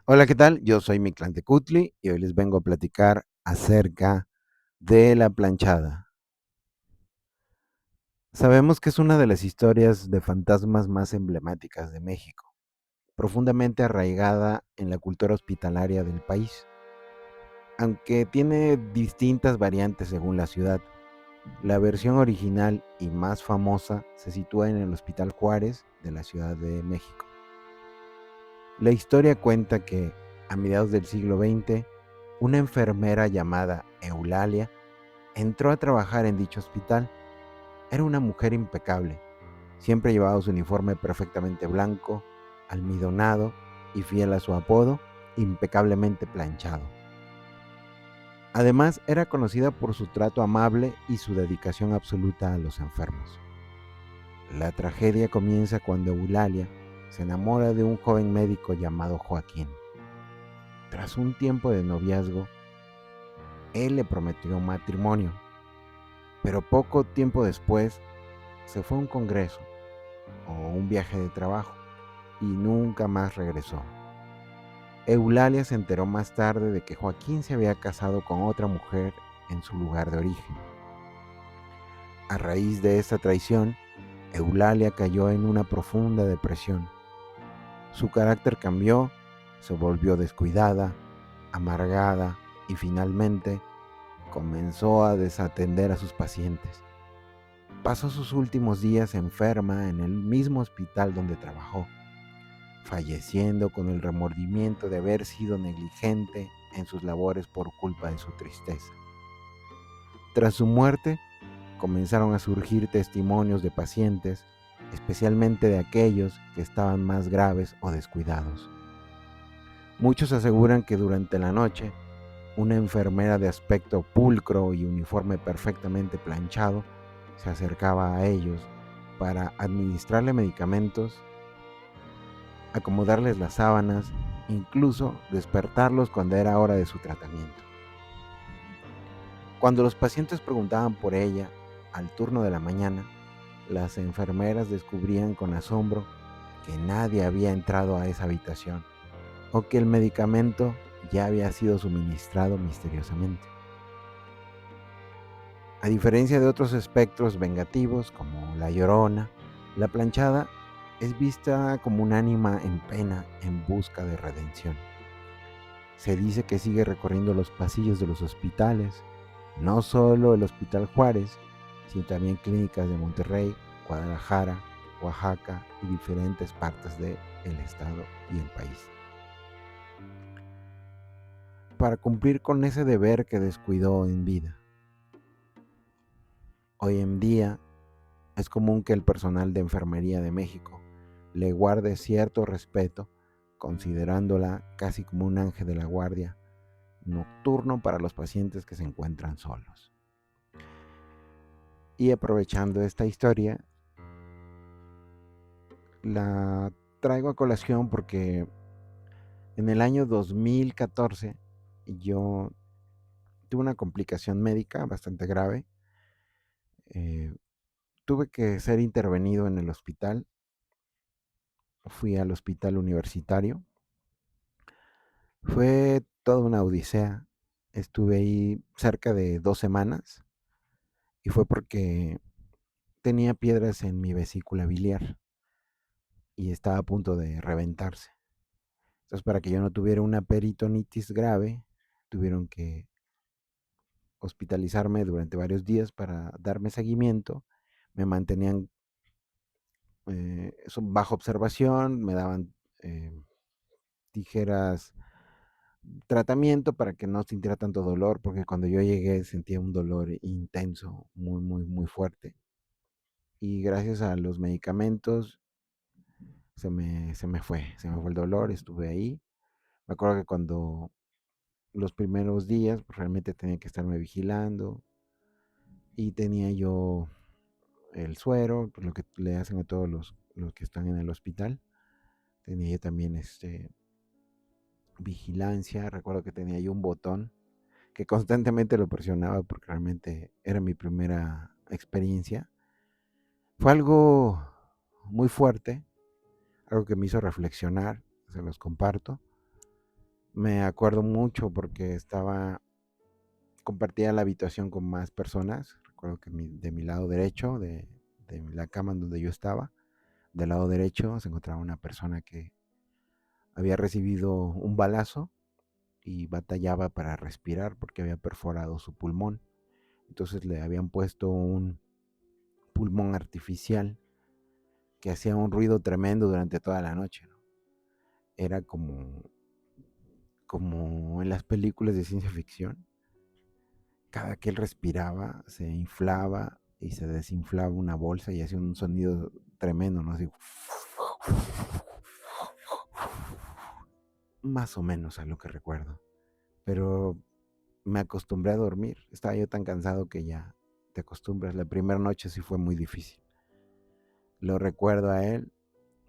Hola, ¿qué tal? Yo soy Mictlantecutli y hoy les vengo a platicar acerca de la planchada. Sabemos que es una de las historias de fantasmas más emblemáticas de México, profundamente arraigada en la cultura hospitalaria del país. Aunque tiene distintas variantes según la ciudad, la versión original y más famosa se sitúa en el Hospital Juárez de la Ciudad de México. La historia cuenta que, a mediados del siglo XX, una enfermera llamada Eulalia entró a trabajar en dicho hospital. Era una mujer impecable. Siempre llevaba su uniforme perfectamente blanco, almidonado y fiel a su apodo, impecablemente planchado. Además, era conocida por su trato amable y su dedicación absoluta a los enfermos. La tragedia comienza cuando Eulalia se enamora de un joven médico llamado Joaquín. Tras un tiempo de noviazgo, él le prometió matrimonio, pero poco tiempo después se fue a un congreso o un viaje de trabajo y nunca más regresó. Eulalia se enteró más tarde de que Joaquín se había casado con otra mujer en su lugar de origen. A raíz de esta traición, Eulalia cayó en una profunda depresión. Su carácter cambió, se volvió descuidada, amargada y finalmente comenzó a desatender a sus pacientes. Pasó sus últimos días enferma en el mismo hospital donde trabajó, falleciendo con el remordimiento de haber sido negligente en sus labores por culpa de su tristeza. Tras su muerte, comenzaron a surgir testimonios de pacientes, especialmente de aquellos que estaban más graves o descuidados. Muchos aseguran que durante la noche, una enfermera de aspecto pulcro y uniforme perfectamente planchado se acercaba a ellos para administrarle medicamentos, acomodarles las sábanas, incluso despertarlos cuando era hora de su tratamiento. Cuando los pacientes preguntaban por ella al turno de la mañana, las enfermeras descubrían con asombro que nadie había entrado a esa habitación o que el medicamento ya había sido suministrado misteriosamente. A diferencia de otros espectros vengativos como la Llorona, la planchada es vista como un ánima en pena en busca de redención. Se dice que sigue recorriendo los pasillos de los hospitales, no solo el Hospital Juárez, sino también clínicas de Monterrey, Guadalajara, Oaxaca y diferentes partes del estado y el país, para cumplir con ese deber que descuidó en vida. Hoy en día es común que el personal de enfermería de México le guarde cierto respeto, considerándola casi como un ángel de la guardia nocturno para los pacientes que se encuentran solos. Y aprovechando esta historia, la traigo a colación porque en el año 2014 yo tuve una complicación médica bastante grave. Eh, Tuve que ser intervenido en el hospital. Fui al hospital universitario. Fue toda una odisea. Estuve ahí cerca de 2 semanas y fue porque tenía piedras en mi vesícula biliar y estaba a punto de reventarse. Entonces, para que yo no tuviera una peritonitis grave, tuvieron que hospitalizarme durante varios días para darme seguimiento. Me mantenían bajo observación, me daban tijeras, tratamiento para que no sintiera tanto dolor, porque cuando yo llegué sentía un dolor intenso, muy, muy, muy fuerte. Y gracias a los medicamentos se me fue el dolor, estuve ahí. Me acuerdo que cuando los primeros días pues, realmente tenía que estarme vigilando y tenía yo el suero, pues, lo que le hacen a todos los que están en el hospital. Tenía yo también vigilancia. Recuerdo que tenía yo un botón que constantemente lo presionaba porque realmente era mi primera experiencia. Fue algo muy fuerte, algo que me hizo reflexionar, se los comparto. Me acuerdo mucho porque compartía la habitación con más personas. Recuerdo que de mi lado derecho, de la cama en donde yo estaba, del lado derecho se encontraba una persona que había recibido un balazo y batallaba para respirar porque había perforado su pulmón. Entonces le habían puesto un pulmón artificial que hacía un ruido tremendo durante toda la noche, ¿no? Era como en las películas de ciencia ficción. Cada que él respiraba se inflaba y se desinflaba una bolsa y hacía un sonido tremendo, ¿no? Así, más o menos a lo que recuerdo. Pero me acostumbré a dormir. Estaba yo tan cansado que ya te acostumbras. La primera noche sí fue muy difícil. Lo recuerdo a él.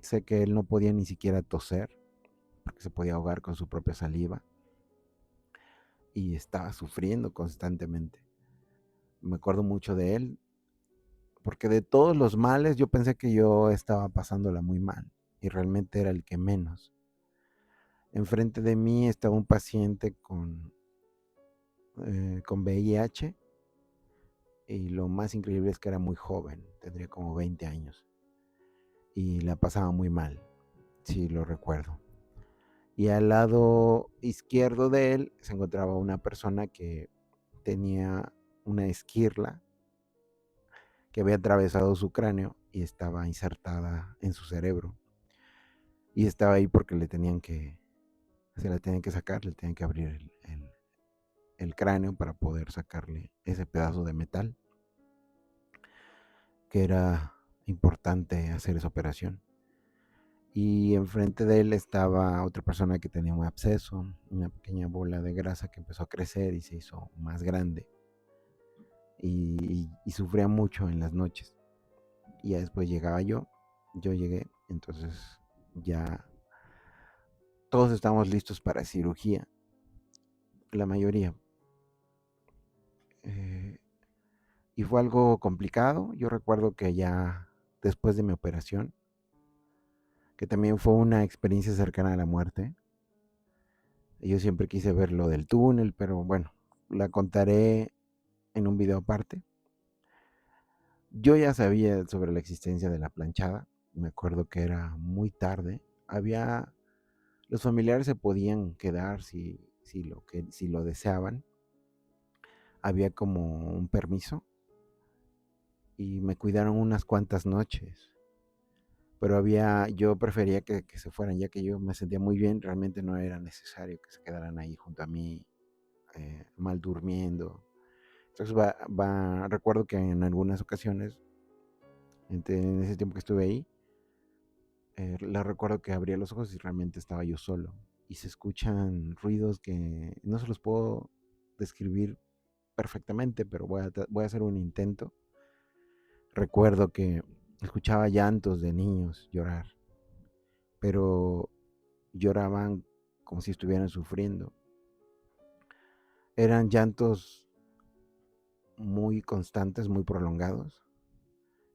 Sé que él no podía ni siquiera toser porque se podía ahogar con su propia saliva y estaba sufriendo constantemente. Me acuerdo mucho de él porque de todos los males yo pensé que yo estaba pasándola muy mal y realmente era el que menos. Enfrente de mí estaba un paciente con VIH y lo más increíble es que era muy joven, tendría como 20 años y la pasaba muy mal, sí lo recuerdo. Y al lado izquierdo de él se encontraba una persona que tenía una esquirla que había atravesado su cráneo y estaba insertada en su cerebro. Y estaba ahí porque se la tenían que sacar, le tenían que abrir el cráneo para poder sacarle ese pedazo de metal, que era importante hacer esa operación. Y enfrente de él estaba otra persona que tenía un absceso, una pequeña bola de grasa que empezó a crecer y se hizo más grande. Y sufría mucho en las noches. Y ya después llegaba yo llegué, entonces ya todos estábamos listos para cirugía, la mayoría. Eh, y fue algo complicado. Yo recuerdo que ya después de mi operación, que también fue una experiencia cercana a la muerte, yo siempre quise ver lo del túnel, pero bueno, la contaré en un video aparte. Yo ya sabía sobre la existencia de la planchada. Me acuerdo que era muy tarde. Los familiares se podían quedar si lo deseaban. Había como un permiso y me cuidaron unas cuantas noches. Pero yo prefería que se fueran, ya que yo me sentía muy bien. Realmente no era necesario que se quedaran ahí junto a mí, mal durmiendo. Entonces recuerdo que en algunas ocasiones, en ese tiempo que estuve ahí, la recuerdo que abría los ojos y realmente estaba yo solo. Y se escuchan ruidos que no se los puedo describir perfectamente, pero voy a hacer un intento. Recuerdo que escuchaba llantos de niños llorar, pero lloraban como si estuvieran sufriendo. Eran llantos muy constantes, muy prolongados,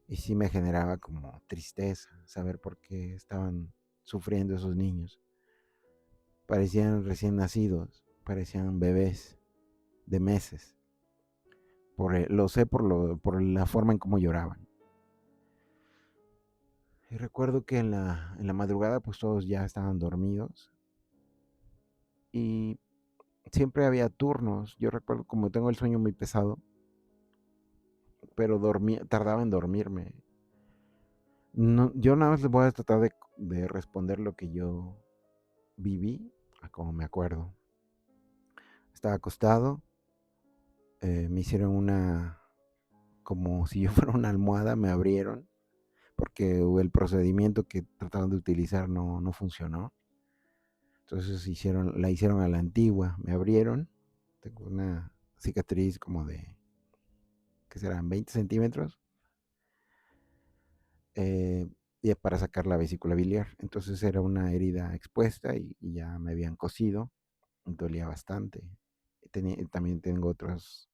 y sí me generaba como tristeza saber por qué estaban sufriendo esos niños. Parecían recién nacidos, parecían bebés de meses. Lo sé por la forma en cómo lloraban. Y recuerdo que en la madrugada pues todos ya estaban dormidos y siempre había turnos. Yo recuerdo, como tengo el sueño muy pesado, pero tardaba en dormirme. No, yo nada más les voy a tratar de responder lo que yo viví, a como me acuerdo. Estaba acostado, me hicieron como si yo fuera una almohada, me abrieron, porque el procedimiento que trataban de utilizar no funcionó. Entonces la hicieron a la antigua, me abrieron, tengo una cicatriz como de, ¿qué serán? 20 centímetros, eh, y para sacar la vesícula biliar. Entonces era una herida expuesta y ya me habían cosido, dolía bastante. También tengo otras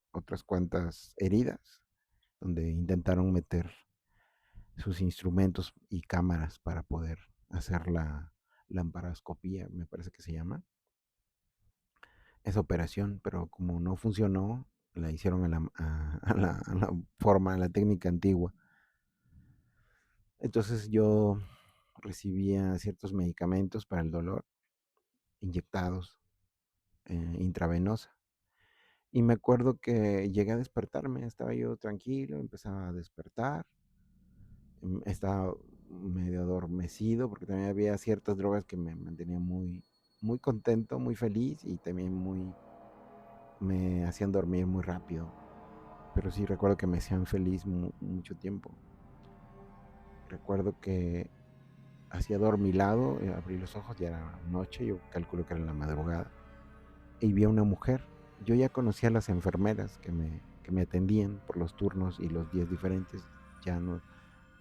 cuantas heridas donde intentaron meter sus instrumentos y cámaras para poder hacer la lamparoscopía, me parece que se llama. esa operación, pero como no funcionó, la hicieron a la forma, a la técnica antigua. Entonces yo recibía ciertos medicamentos para el dolor, inyectados, intravenosa. Y me acuerdo que llegué a despertarme, estaba yo tranquilo, empezaba a despertar, estaba medio adormecido porque también había ciertas drogas que me mantenían muy, muy contento, muy feliz y también me hacían dormir muy rápido. Pero sí recuerdo que me hacían feliz mucho tiempo. Recuerdo que hacía dormilado, abrí los ojos, ya era noche, yo calculo que era la madrugada, y vi a una mujer. Yo ya conocía a las enfermeras que me atendían por los turnos y los días diferentes, ya no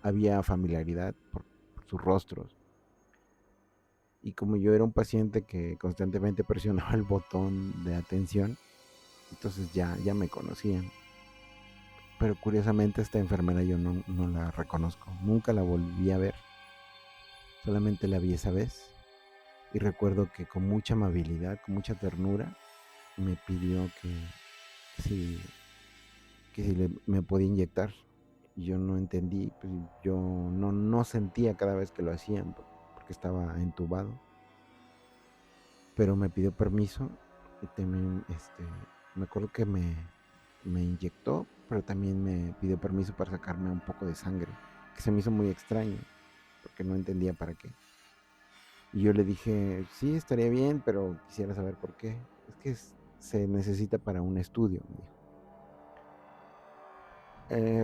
había familiaridad por sus rostros. Y como yo era un paciente que constantemente presionaba el botón de atención, entonces ya me conocían. Pero curiosamente esta enfermera yo no la reconozco, nunca la volví a ver, solamente la vi esa vez. Y recuerdo que con mucha amabilidad, con mucha ternura, me pidió si, que si me podía inyectar. Yo no entendí, pues yo no sentía cada vez que lo hacían porque estaba entubado. Pero me pidió permiso y también me acuerdo que me inyectó, pero también me pidió permiso para sacarme un poco de sangre, que se me hizo muy extraño, porque no entendía para qué. Y yo le dije, sí, estaría bien, pero quisiera saber por qué. Es que se necesita para un estudio, me dijo.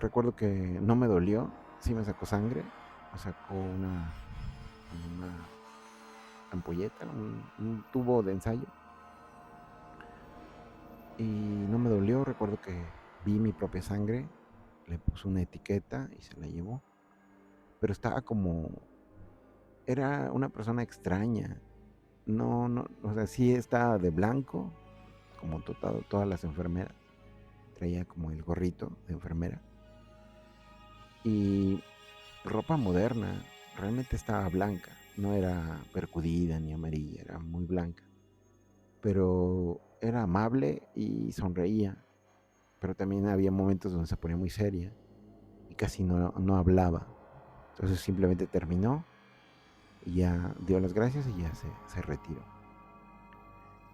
Recuerdo que no me dolió, sí me sacó sangre, me sacó una ampolleta, un tubo de ensayo, y no me dolió. Recuerdo que vi mi propia sangre, le puso una etiqueta y se la llevó, pero estaba como, era una persona extraña, no, o sea, sí estaba de blanco, como todas las enfermeras, traía como el gorrito de enfermera y ropa moderna, realmente estaba blanca, no era percudida ni amarilla, era muy blanca, pero era amable y sonreía, pero también había momentos donde se ponía muy seria y casi no hablaba. Entonces simplemente terminó y ya dio las gracias y ya se retiró.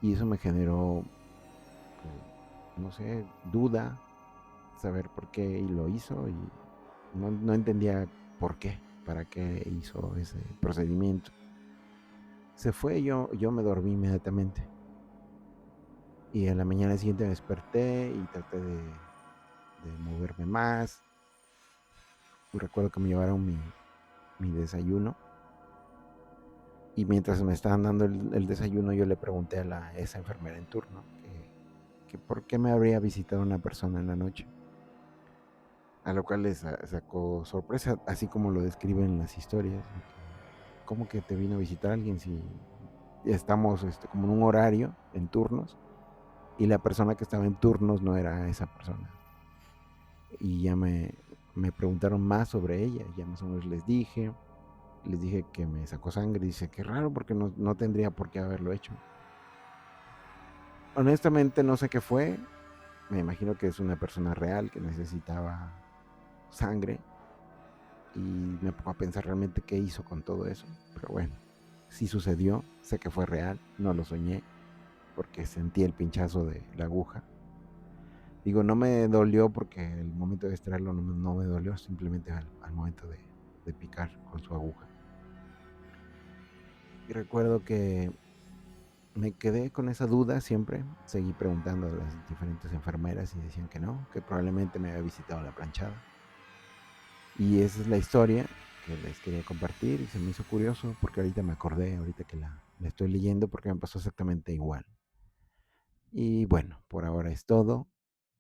Y eso me generó, pues, no sé, duda, saber por qué lo hizo, y no entendía por qué, para qué hizo ese procedimiento. Se fue, yo me dormí inmediatamente. Y a la mañana siguiente me desperté y traté de moverme más. Y recuerdo que me llevaron mi desayuno. Y mientras me estaban dando el desayuno, yo le pregunté a esa enfermera en turno que por qué me habría visitado una persona en la noche. A lo cual les sacó sorpresa, así como lo describen las historias. ¿Cómo que te vino a visitar alguien si estamos como en un horario, en turnos, y la persona que estaba en turnos no era esa persona? Y ya me preguntaron más sobre ella, ya más o menos les dije que me sacó sangre. Dice, qué raro porque no tendría por qué haberlo hecho. Honestamente no sé qué fue, me imagino que es una persona real que necesitaba sangre, y me pongo a pensar realmente qué hizo con todo eso. Pero bueno, sí sucedió, sé que fue real, no lo soñé, porque sentí el pinchazo de la aguja. Digo, no me dolió porque el momento de extraerlo no me dolió, simplemente al momento de picar con su aguja. Y recuerdo que me quedé con esa duda siempre, seguí preguntando a las diferentes enfermeras y decían que no, que probablemente me había visitado la planchada. Y esa es la historia que les quería compartir y se me hizo curioso porque ahorita me acordé, ahorita que la estoy leyendo, porque me pasó exactamente igual. Y bueno, por ahora es todo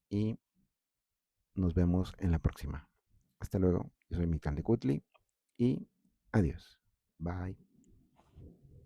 y nos vemos en la próxima. Hasta luego, yo soy Mictlán de Cutli y adiós. Bye.